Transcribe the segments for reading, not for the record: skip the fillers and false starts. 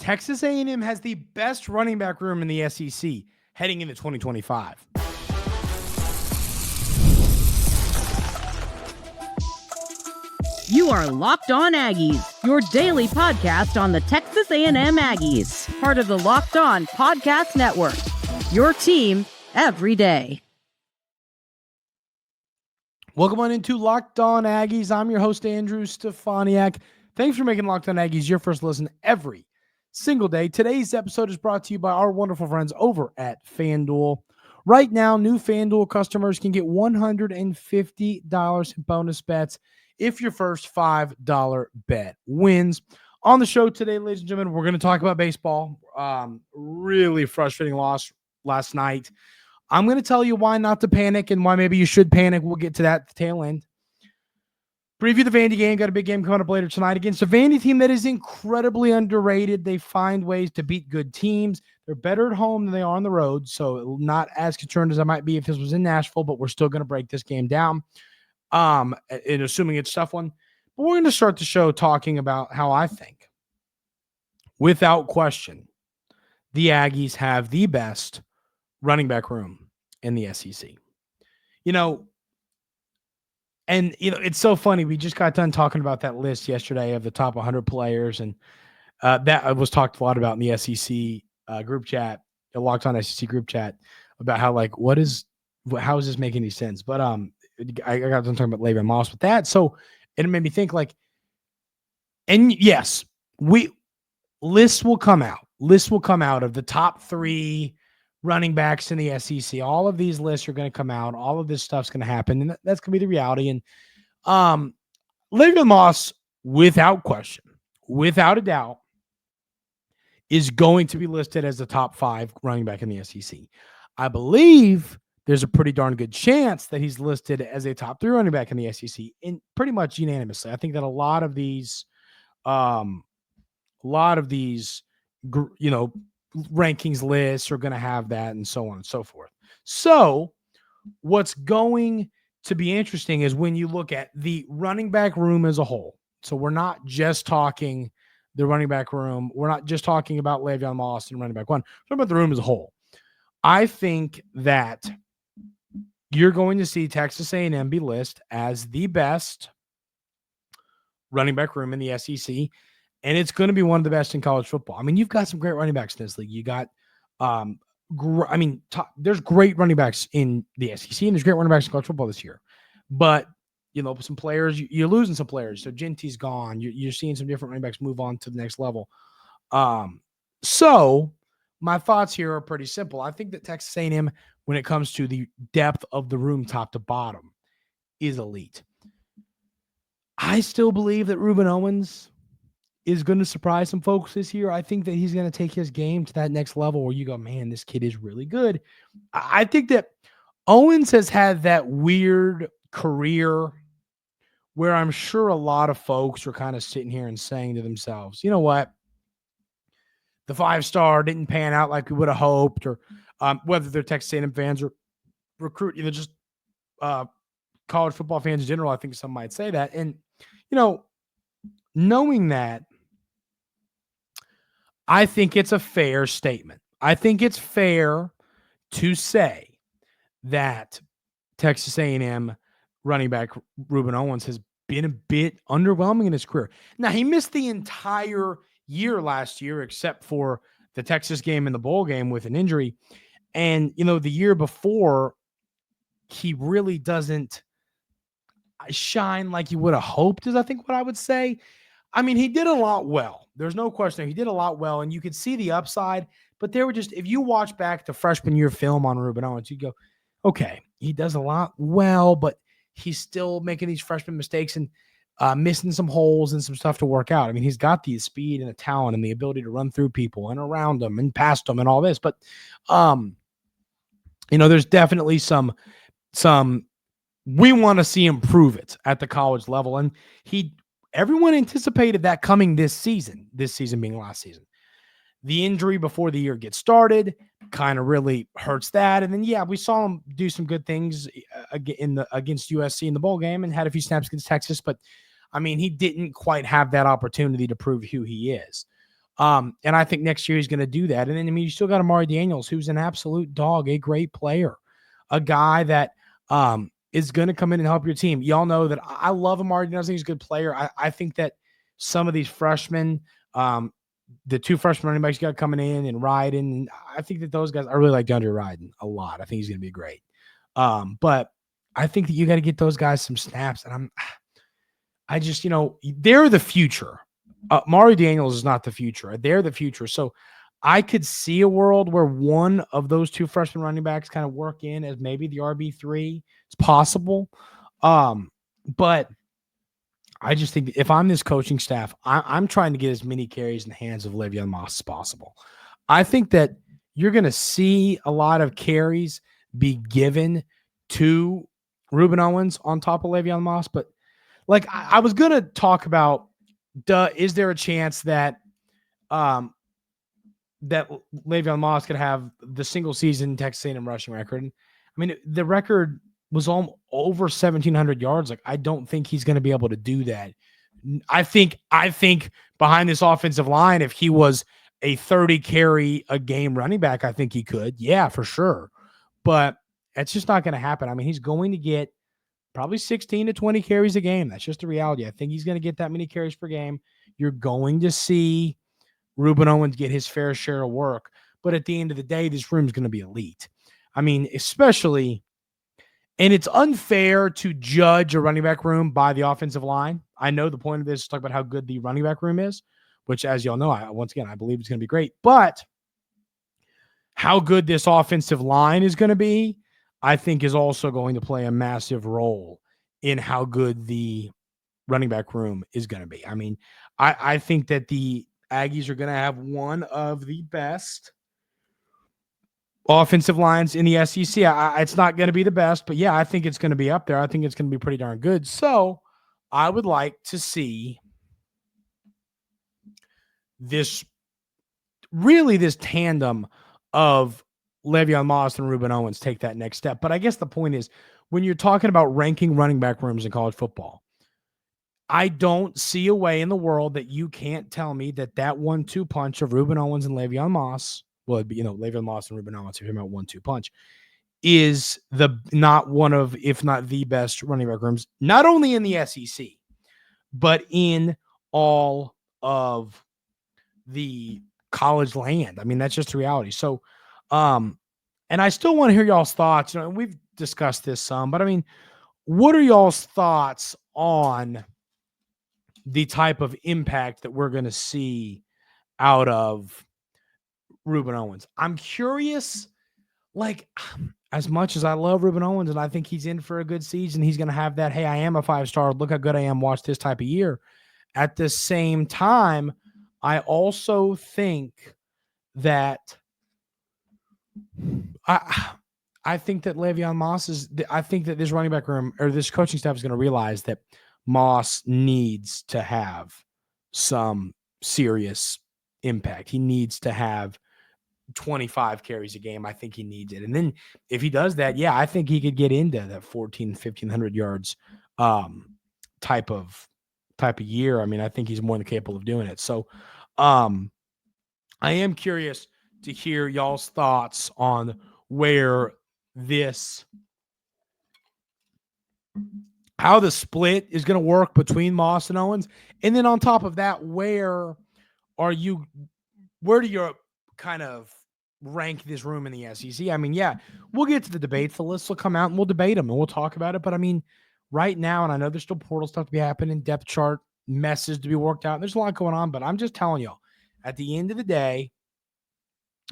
Texas A&M has the best running back room in the SEC heading into 2025. You are Locked On Aggies, your daily podcast on the Texas A&M Aggies, part of the Locked On Podcast Network, your team every day. Welcome on into Locked On Aggies. I'm your host, Andrew Stefaniak. Thanks for making Locked On Aggies your first listen every single day. Today's episode is brought to you by our wonderful friends over at FanDuel. Right now, new FanDuel customers can get $150 in bonus bets if your first $5 bet wins. On the show today, ladies and gentlemen, we're going to talk about baseball. Really frustrating loss last night. I'm going to tell you why not to panic and why maybe you should panic. We'll get to that at the tail end. Preview the Vandy game. Got a big game coming up later tonight against a Vandy team that is incredibly underrated. They find ways to beat good teams. They're better at home than they are on the road, so not as concerned as I might be if this was in Nashville, but we're still going to break this game down, and assuming it's a tough one. But we're going to start the show talking about how I think, without question, the Aggies have the best running back room in the SEC. And, it's so funny. We just got done talking about that list yesterday of the top 100 players. And that was talked a lot about in the SEC group chat, the Locked On SEC group chat, about how, how is this making any sense? But I got done talking about Le'Veon Moss with that. So it made me think and yes, lists will come out. Lists will come out of the top 3 running backs in the SEC. All of these lists are going to come out. All of this stuff's going to happen, and that's going to be the reality. And Le'Veon Moss, without question, without a doubt, is going to be listed as the top 5 running back in the SEC. I believe there's a pretty darn good chance that he's listed as a top 3 running back in the SEC, and pretty much unanimously. I think that a lot of these rankings lists are going to have that, and so on and so forth. So what's going to be interesting is when you look at the running back room as a whole. So we're not just talking the running back room. We're not just talking about Le'Veon Moss and running back 1. We're talking about the room as a whole. I think that you're going to see Texas A&M be listed as the best running back room in the SEC. And it's going to be one of the best in college football. I mean, you've got some great running backs in this league. You got, there's great running backs in the SEC, and there's great running backs in college football this year. But, some players, you're losing some players. So Genty's gone. You're seeing some different running backs move on to the next level. So my thoughts here are pretty simple. I think that Texas A&M, when it comes to the depth of the room top to bottom, is elite. I still believe that Ruben Owens is going to surprise some folks this year. I think that he's going to take his game to that next level where you go, man, this kid is really good. I think that Owens has had that weird career where I'm sure a lot of folks are kind of sitting here and saying to themselves, you know what? The 5-star didn't pan out like we would have hoped, or whether they're Texas A&M fans or just college football fans in general. I think some might say that. And, knowing that, I think it's a fair statement. I think it's fair to say that Texas A&M running back Ruben Owens has been a bit underwhelming in his career. Now, he missed the entire year last year except for the Texas game and the bowl game with an injury. And, the year before, he really doesn't shine like you would have hoped, is I think what I would say. I mean, he did a lot well. There's no question. He did a lot well, and you could see the upside. But there were if you watch back the freshman year film on Ruben Owens, you go, okay, he does a lot well, but he's still making these freshman mistakes and missing some holes and some stuff to work out. I mean, he's got the speed and the talent and the ability to run through people and around them and past them and all this. But, there's definitely some we want to see him prove it at the college level. And everyone anticipated that coming this season being last season. The injury before the year gets started kind of really hurts that. And then, we saw him do some good things against USC in the bowl game and had a few snaps against Texas. But, I mean, he didn't quite have that opportunity to prove who he is. And I think next year he's going to do that. And then, I mean, you still got Amari Daniels, who's an absolute dog, a great player, a guy that is going to come in and help your team. Y'all know that I love Amari Daniels. I think he's a good player. I think that some of these freshmen, the two freshman running backs you got coming in and Ryden, I think that those guys, I really like DeAndre Ryden a lot. I think he's going to be great. But I think that you got to get those guys some snaps. And I just, they're the future. Mari Daniels is not the future. They're the future. So I could see a world where one of those two freshman running backs kind of work in as maybe the RB3. It's possible. But I just think if I'm this coaching staff, I'm trying to get as many carries in the hands of Le'Veon Moss as possible. I think that you're going to see a lot of carries be given to Ruben Owens on top of Le'Veon Moss. But like I was going to talk about, is there a chance that that Le'Veon Moss could have the single season Texas A&M rushing record? I mean, the record was over 1,700 yards. Like, I don't think he's going to be able to do that. I think behind this offensive line, if he was a 30 carry a game running back, I think he could. Yeah, for sure. But it's just not going to happen. I mean, he's going to get probably 16 to 20 carries a game. That's just the reality. I think he's going to get that many carries per game. You're going to see Ruben Owens get his fair share of work. But at the end of the day, this room's going to be elite. I mean, especially, and it's unfair to judge a running back room by the offensive line. I know the point of this is to talk about how good the running back room is, which, as y'all know, I believe it's going to be great. But how good this offensive line is going to be, I think, is also going to play a massive role in how good the running back room is going to be. I mean, I think that the Aggies are going to have one of the best offensive lines in the SEC. It's not going to be the best, but yeah, I think it's going to be up there. I think it's going to be pretty darn good. So I would like to see this tandem of Le'Veon Moss and Ruben Owens take that next step. But I guess the point is, when you're talking about ranking running back rooms in college football, I don't see a way in the world that you can't tell me that 1-2 punch of Ruben Owens and Le'Veon Moss, well, it'd be, Le'Veon Moss and Ruben Owens, if you're talking about 1-2 punch, is not one of, if not the best running back rooms, not only in the SEC, but in all of the college land. I mean, that's just the reality. So, and I still want to hear y'all's thoughts. We've discussed this some, but I mean, what are y'all's thoughts on the type of impact that we're going to see out of Ruben Owens? I'm curious, like, as much as I love Ruben Owens and I think he's in for a good season, he's going to have that, hey, I am a 5-star, look how good I am, watch this type of year. At the same time, I also think that I think that Le'Veon Moss I think that this running back room or this coaching staff is going to realize that Moss needs to have some serious impact. He needs to have 25 carries a game. I think he needs it. And then if he does that, yeah, I think he could get into that 1,500 yards type of year. I mean, I think he's more than capable of doing it. So I am curious to hear y'all's thoughts on where how the split is going to work between Moss and Owens. And then on top of that, where do you kind of rank this room in the SEC? I mean, yeah, we'll get to the debates. The lists will come out and we'll debate them and we'll talk about it. But I mean, right now, and I know there's still portal stuff to be happening, depth chart messes to be worked out. There's a lot going on, but I'm just telling y'all, at the end of the day,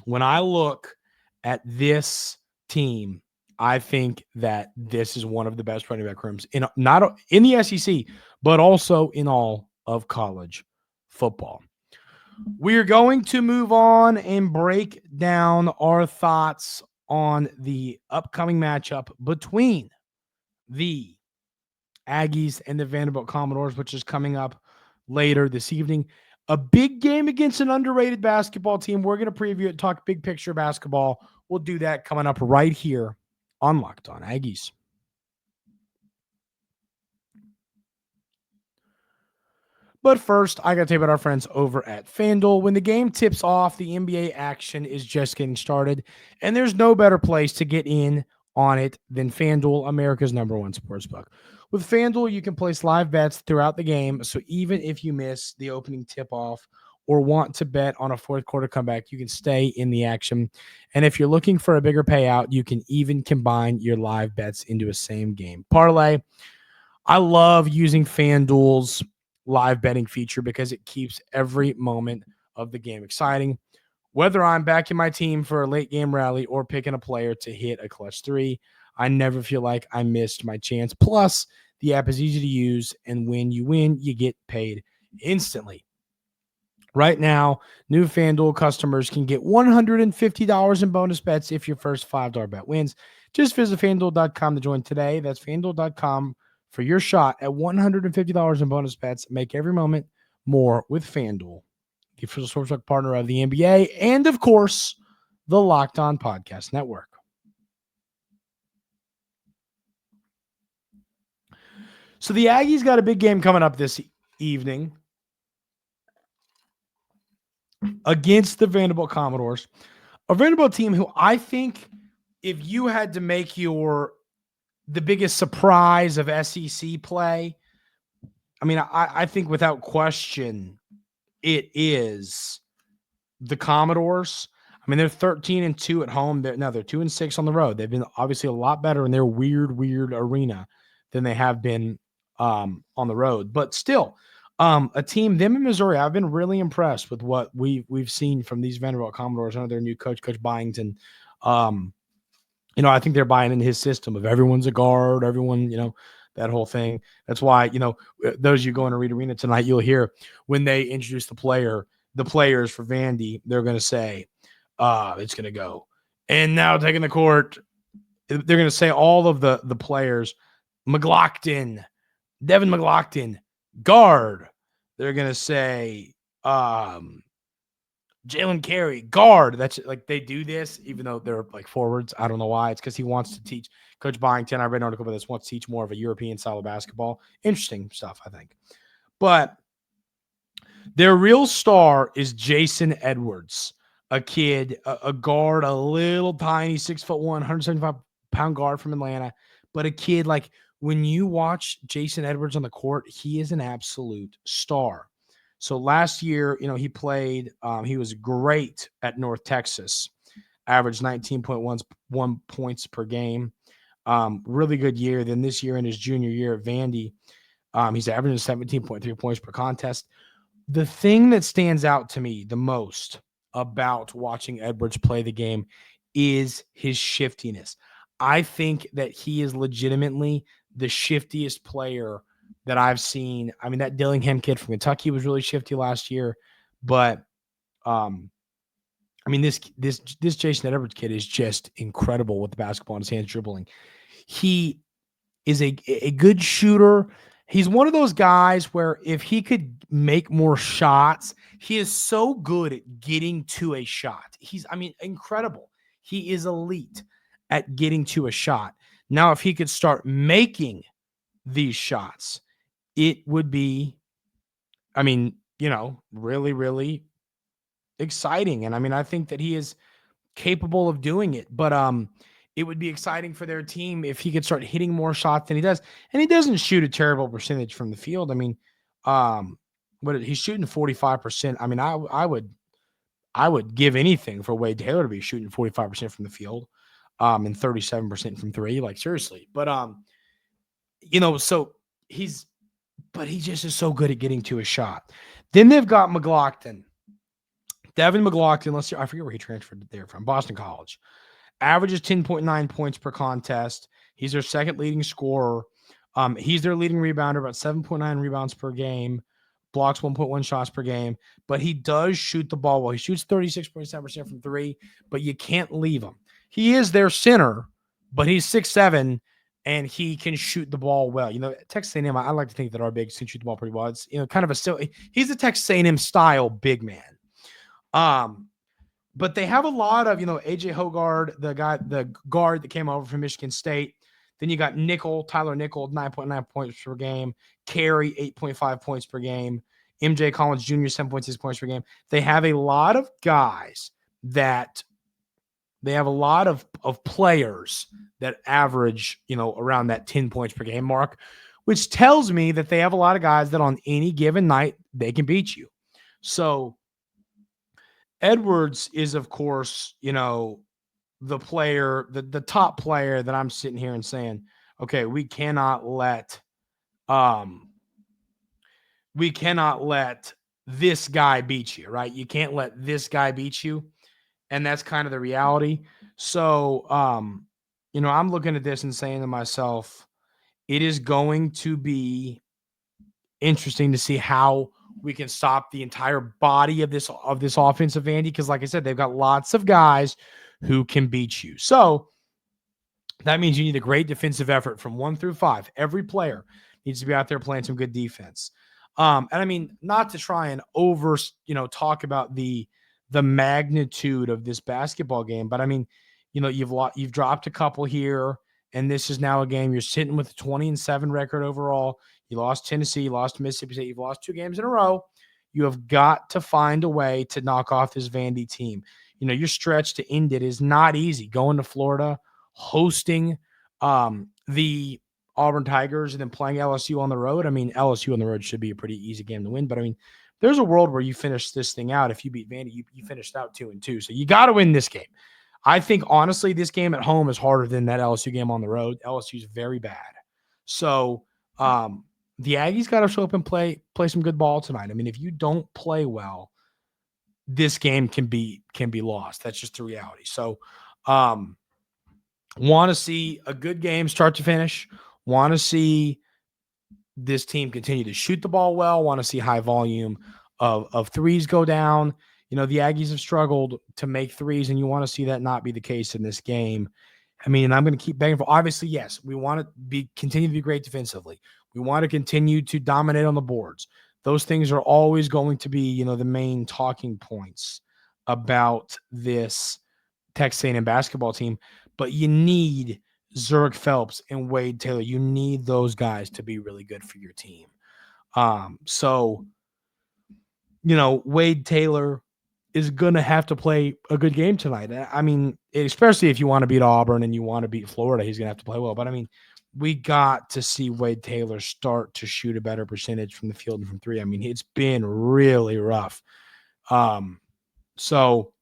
when I look at this team, I think that this is one of the best running back rooms not in the SEC, but also in all of college football. We're going to move on and break down our thoughts on the upcoming matchup between the Aggies and the Vanderbilt Commodores, which is coming up later this evening. A big game against an underrated basketball team. We're going to preview it, talk big picture basketball. We'll do that coming up right here on Locked On Aggies. But first, I got to tell you about our friends over at FanDuel. When the game tips off, the NBA action is just getting started, and there's no better place to get in on it than FanDuel, America's #1 sportsbook. With FanDuel, you can place live bets throughout the game, so even if you miss the opening tip-off or want to bet on a fourth quarter comeback, you can stay in the action. And if you're looking for a bigger payout, you can even combine your live bets into a same game parlay. I love using FanDuel's live betting feature because it keeps every moment of the game exciting. Whether I'm backing my team for a late game rally or picking a player to hit a clutch three, I never feel like I missed my chance. Plus, the app is easy to use, and when you win, you get paid instantly. Right now, new FanDuel customers can get $150 in bonus bets if your first $5 bet wins. Just visit FanDuel.com to join today. That's FanDuel.com for your shot at $150 in bonus bets. Make every moment more with FanDuel, the official sportsbook partner of the NBA, and, of course, the Locked On Podcast Network. So the Aggies got a big game coming up this evening against the Vanderbilt Commodores, a Vanderbilt team who I think if you had to make the biggest surprise of SEC play, I mean, I think without question it is the Commodores. I mean, they're 13-2 at home. They're 2-6 on the road. They've been obviously a lot better in their weird arena than they have been on the road. But still, a team, them in Missouri, I've been really impressed with what we've seen from these Vanderbilt Commodores under their new coach, Coach Byington. I think they're buying into his system of everyone's a guard, everyone, that whole thing. That's why, those of you going to Reed Arena tonight, you'll hear when they introduce the players for Vandy, they're going to say, it's going to go. And now taking the court, they're going to say all of the players, Devin McLaughlin, guard. They're going to say Jalen Carey, guard. That's like they do this, even though they're like forwards. I don't know why. It's because he wants to teach. Coach Byington, I read an article about this, wants to teach more of a European style of basketball. Interesting stuff, I think. But their real star is Jason Edwards, a kid, a guard, a little tiny 6'1", 175-pound guard from Atlanta. But a kid, like when you watch Jason Edwards on the court, he is an absolute star. So last year, he played, he was great at North Texas, averaged 19.1 points per game. Really good year. Then this year in his junior year at Vandy, he's averaging 17.3 points per contest. The thing that stands out to me the most about watching Edwards play the game is his shiftiness. I think that he is legitimately the shiftiest player that I've seen. I mean, that Dillingham kid from Kentucky was really shifty last year, but this Jason Edwards kid is just incredible with the basketball in his hands dribbling. He is a good shooter. He's one of those guys where if he could make more shots, he is so good at getting to a shot. He's incredible. He is elite at getting to a shot. Now, if he could start making these shots, it would be, really, really exciting. And I think that he is capable of doing it, but it would be exciting for their team if he could start hitting more shots than he does. And he doesn't shoot a terrible percentage from the field. He's shooting 45%. I would give anything for Wade Taylor to be shooting 45% from the field, and 37% from three. Like seriously, but so he just is so good at getting to a shot. Then they've got McLaughlin, Devin McLaughlin. I forget where he transferred there from, Boston College. Averages 10.9 points per contest. He's their second leading scorer. He's their leading rebounder, about 7.9 rebounds per game, blocks 1.1 shots per game. But he does shoot the ball well. He shoots 36.7% from three, but you can't leave him. He is their center, but he's 6'7", and he can shoot the ball well. Texas A&M, I like to think that our bigs can shoot the ball pretty well. It's kind of he's a Texas A&M style big man. But they have a lot of, AJ Hogard, the guard that came over from Michigan State. Then you got Tyler Nickel, 9.9 points per game. Carey, 8.5 points per game. MJ Collins Jr., 7.6 points per game. They have a lot of guys that they have a lot of players that average, around that 10 points per game mark, which tells me that they have a lot of guys that on any given night, they can beat you. So Edwards is, of course, the player, the top player that I'm sitting here and saying, okay, we cannot let this guy beat you, right? You can't let this guy beat you. And that's kind of the reality. So, I'm looking at this and saying to myself, it is going to be interesting to see how we can stop the entire body of this offensive, Andy, because like I said, they've got lots of guys who can beat you. So that means you need a great defensive effort from 1 through 5. Every player needs to be out there playing some good defense. And I mean, not to try and talk about the magnitude of this basketball game, but I mean, you've dropped a couple here, and this is now a game you're sitting with a 20-7 record overall. You lost Tennessee, you lost Mississippi State, you've lost 2 games in a row. You have got to find a way to knock off this Vandy team. Your stretch to end it is not easy. Going to Florida, hosting the Auburn Tigers, and then playing LSU on the road. I mean, LSU on the road should be a pretty easy game to win, but I mean, there's a world where you finish this thing out. If you beat Vandy, you finished out 2-2. So you got to win this game. I think, honestly, this game at home is harder than that LSU game on the road. LSU is very bad. So the Aggies got to show up and play some good ball tonight. I mean, if you don't play well, this game can be lost. That's just the reality. So want to see a good game start to finish. Want to see this team continue to shoot the ball well. Want to see high volume of threes go down. The Aggies have struggled to make threes, and you want to see that not be the case in this game. I mean, and I'm going to keep begging for, obviously, yes, we want to continue to be great defensively. We want to continue to dominate on the boards. Those things are always going to be, the main talking points about this Texas A&M basketball team. But you need Zurich Phelps and Wade Taylor. You need those guys to be really good for your team. So, Wade Taylor is going to have to play a good game tonight. I mean, especially if you want to beat Auburn and you want to beat Florida, he's going to have to play well. But, I mean, we got to see Wade Taylor start to shoot a better percentage from the field and from three. I mean, it's been really rough. So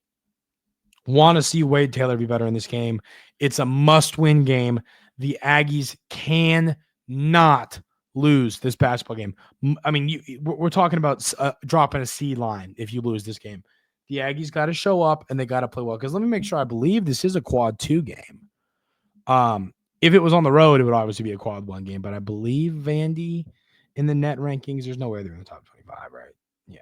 want to see Wade Taylor be better in this game. It's a must-win game. The Aggies cannot lose this basketball game. I mean, we're talking about dropping a seed line if you lose this game. The Aggies got to show up, and they got to play well. Because let me make sure, I believe this is a quad 2 game. If it was on the road, it would obviously be a quad 1 game. But I believe Vandy in the net rankings, there's no way they're in the top 25, right? Yeah.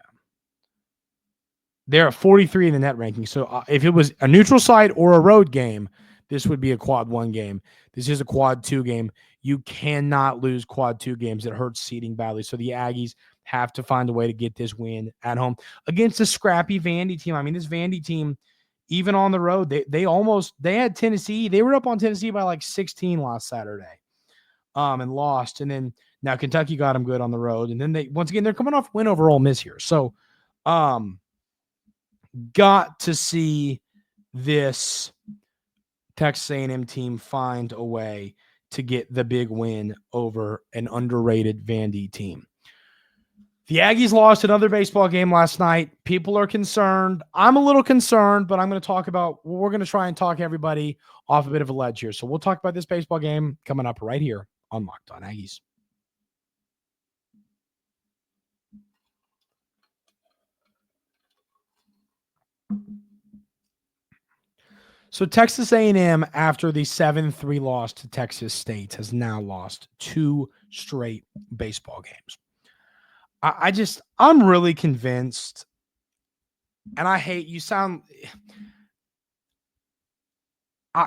They're at 43 in the net rankings. So if it was a neutral site or a road game, this would be a quad 1 game. This is a quad 2 game. You cannot lose quad 2 games. It hurts seeding badly. So the Aggies have to find a way to get this win at home against a scrappy Vandy team. I mean, this Vandy team, even on the road, they had Tennessee. They were up on Tennessee by like 16 last Saturday, and lost. And then now Kentucky got them good on the road. And then they're coming off win over Ole Miss here. So, got to see this Texas A&M team find a way to get the big win over an underrated Vandy team. The Aggies lost another baseball game last night. People are concerned. I'm a little concerned, but we're going to try and talk everybody off a bit of a ledge here. So we'll talk about this baseball game coming up right here on Locked On Aggies. So Texas A&M, after the 7-3 loss to Texas State, has now lost 2 straight baseball games. I'm really convinced, and I hate you sound.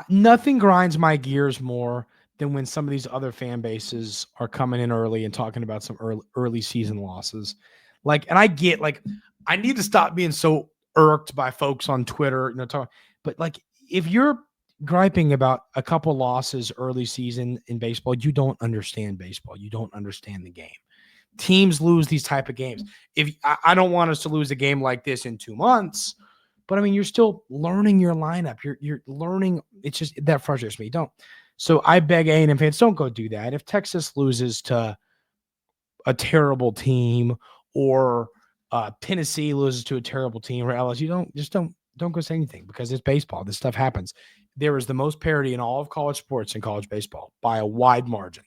Nothing grinds my gears more than when some of these other fan bases are coming in early and talking about some early season losses. And I get, I need to stop being so irked by folks on Twitter, but if you're griping about a couple losses early season in baseball, you don't understand baseball. You don't understand the game. teams lose these type of games. If I don't want us to lose a game like this in 2 months, but I mean, you're still learning your lineup. You're learning. It's just that frustrates me. Don't. So I beg A&M fans, don't go do that. If Texas loses to a terrible team or Tennessee loses to a terrible team or LSU, don't go say anything because it's baseball. This stuff happens. There is the most parity in all of college sports and college baseball by a wide margin.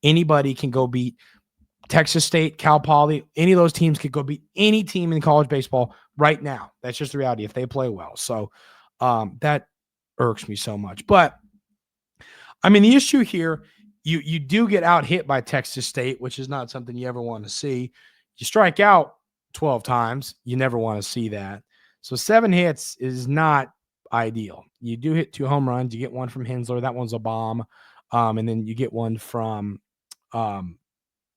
Anybody can go beat Texas State, Cal Poly, any of those teams could go beat any team in college baseball right now. That's just the reality if they play well. So that irks me so much. But, I mean, the issue here, you do get out hit by Texas State, which is not something you ever want to see. You strike out 12 times. You never want to see that. So 7 hits is not ideal. You do hit 2 home runs. You get one from Hensler. That one's a bomb. And then you get one from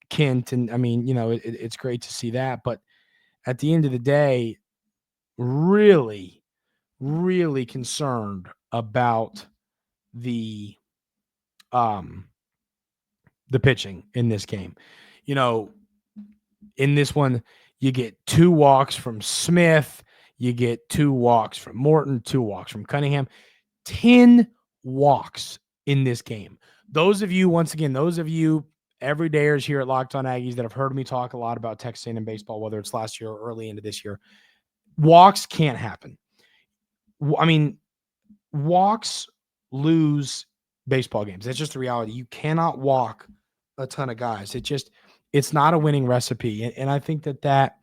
Kent. And I mean, it's great to see that. But at the end of the day, really, really concerned about the pitching in this game. In this one, you get 2 walks from Smith. You get 2 walks from Morton, 2 walks from Cunningham, 10 walks in this game. Those of you everydayers here at Locked On Aggies that have heard me talk a lot about Texas A&M baseball, whether it's last year or early into this year, walks can't happen. I mean, walks lose baseball games. That's just the reality. You cannot walk a ton of guys. It's not a winning recipe. And I think that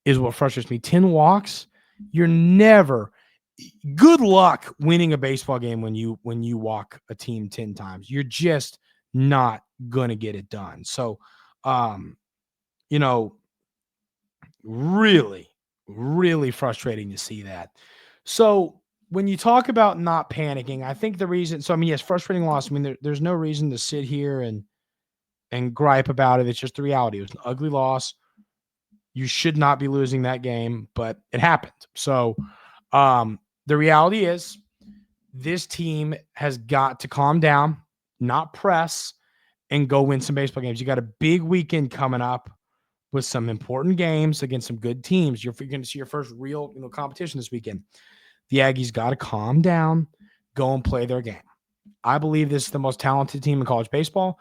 is what frustrates me. 10 walks, you're never good luck winning a baseball game when you walk a team 10 times. You're just not going to get it done. So, really, really frustrating to see that. So when you talk about not panicking, I think the reason, yes, frustrating loss. I mean, there's no reason to sit here and gripe about it. It's just the reality. It was an ugly loss. You should not be losing that game, but it happened. So the reality is this team has got to calm down, not press, and go win some baseball games. You got a big weekend coming up with some important games against some good teams. You're going to see your first real competition this weekend. The Aggies got to calm down, go and play their game. I believe this is the most talented team in college baseball.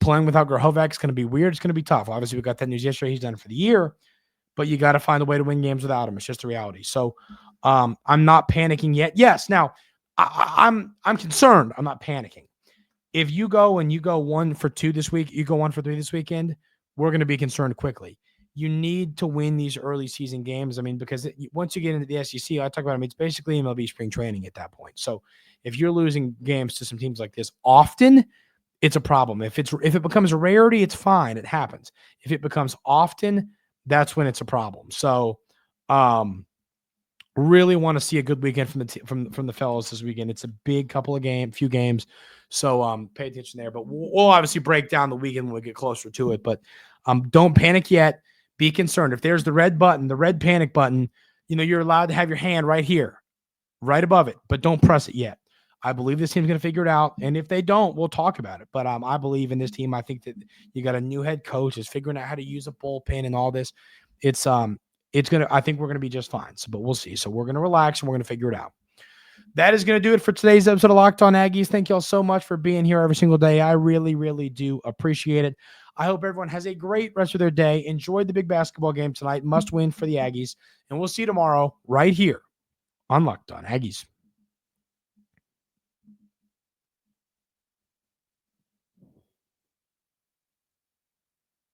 Playing without Grahovac is going to be weird. It's going to be tough. Obviously, we got that news yesterday. He's done it for the year, but you got to find a way to win games without him. It's just the reality. So I'm not panicking yet. Yes, now I'm concerned. I'm not panicking. If you go 1 for 2 this week, you go 1 for 3 this weekend, we're going to be concerned quickly. You need to win these early season games. I mean, because once you get into the SEC, I talk about, it's basically MLB spring training at that point. So if you're losing games to some teams like this often, it's a problem. If it becomes a rarity, it's fine. It happens. If it becomes often, that's when it's a problem. So, really want to see a good weekend from the fellows this weekend. It's a big few games. So, pay attention there. But we'll obviously break down the weekend when we get closer to it. But don't panic yet. Be concerned. If there's the red button, the red panic button, you're allowed to have your hand right here, right above it, but don't press it yet. I believe this team's going to figure it out. And if they don't, we'll talk about it. But I believe in this team. I think that you got a new head coach is figuring out how to use a bullpen and all this. I think we're going to be just fine. So, but we'll see. So we're going to relax and we're going to figure it out. That is going to do it for today's episode of Locked On Aggies. Thank you all so much for being here every single day. I really, really do appreciate it. I hope everyone has a great rest of their day. Enjoy the big basketball game tonight. Must win for the Aggies. And we'll see you tomorrow right here on Locked On Aggies.